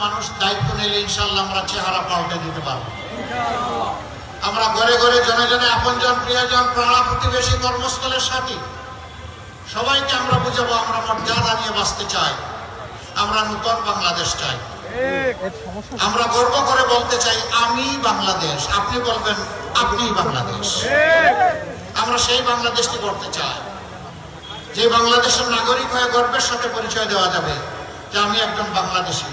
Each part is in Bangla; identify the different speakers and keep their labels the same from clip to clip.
Speaker 1: মানুষ দায়িত্ব নিলে ইনশাআল্লাহ আমরা চেহারা পাল্টে দিতে পারবো। আমরা ঘরে ঘরে জনে জনে আপনজন, প্রিয়জন, পাড়া প্রতিবেশী, কর্মস্থলের সাথী সবাইকে আমরা বুঝাবো আমরা মর্যাদা নিয়ে বাঁচতে চাই, আমরা নতুন বাংলাদেশ চাই। আমরা গর্ব করে বলতে চাই আমি বাংলাদেশ, আপনি বলবেন আপনি বাংলাদেশ। আমরা সেই বাংলাদেশটি করতে চাই যে বাংলাদেশের নাগরিক হয়ে গর্বের সাথে পরিচয় দেওয়া যাবে যে আমি একজন বাংলাদেশী।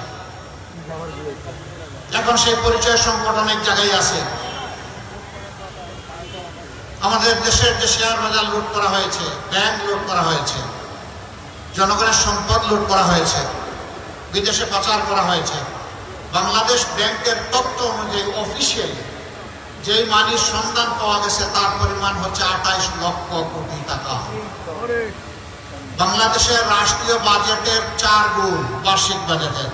Speaker 1: এখন সেই পরিচয় সংকট অনেক জায়গায় আছে। আমাদের দেশের যে শেয়ার বাজার লুট করা হয়েছে, ব্যাংক লুট করা হয়েছে, জনগণের সম্পদ লুট করা হয়েছে, বিদেশে পাচার করা হয়েছে। বাংলাদেশ ব্যাংকের তথ্য অনুযায়ী অফিসিয়ালি যেই মানির সন্ধান পাওয়া গেছে তার পরিমাণ হচ্ছে 28 লক্ষ কোটি টাকা। বাংলাদেশের রাষ্ট্রীয় বাজেটের 4 গুণ বার্ষিক বাজেটের।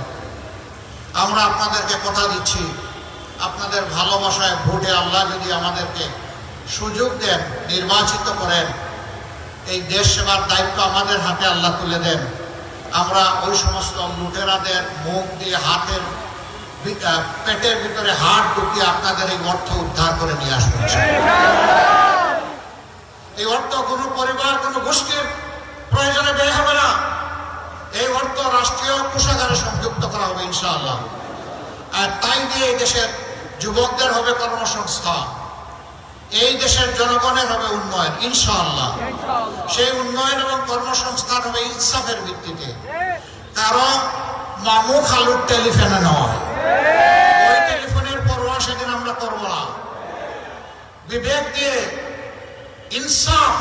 Speaker 1: আমরা আপনাদেরকে কথা দিচ্ছি, আপনাদের ভালোবাসায় ভোটে আল্লাহ যদি আমাদেরকে সুযোগ দেন, নির্বাচিত করেন, এই দেশ সেবার দায়িত্ব আমাদের হাতে আল্লাহ তুলে দেন, আমরা ওই সমস্ত লুটেরাদের মুখ দিয়ে হাতের পেটের ভিতরে হাত ঢুকিয়ে আপনাদের এই অর্থ উদ্ধার করে নিয়ে আসবো। এই অর্থ কোনো পরিবার, কোনো গোষ্ঠীর প্রয়োজনে ব্যয় হবে না। এই অর্থ রাষ্ট্রীয় কোষাগারে সংযুক্ত করা হবে ইনশাআল্লাহ। আর তাই দিয়ে এই দেশের যুবকদের হবে কর্মসংস্থান, এই দেশের জনগণের হবে উন্নয়ন ইনশাআল্লাহ। সেই উন্নয়ন এবং কর্মসংস্থান হবে ইনসাফের ভিত্তিতে, কারণ মামু খালুর টেলিফোনে নয়, ওই টেলিফোনের পরোয়া সেদিন আমরা করবো না। বিবেক দিয়ে ইনসাফ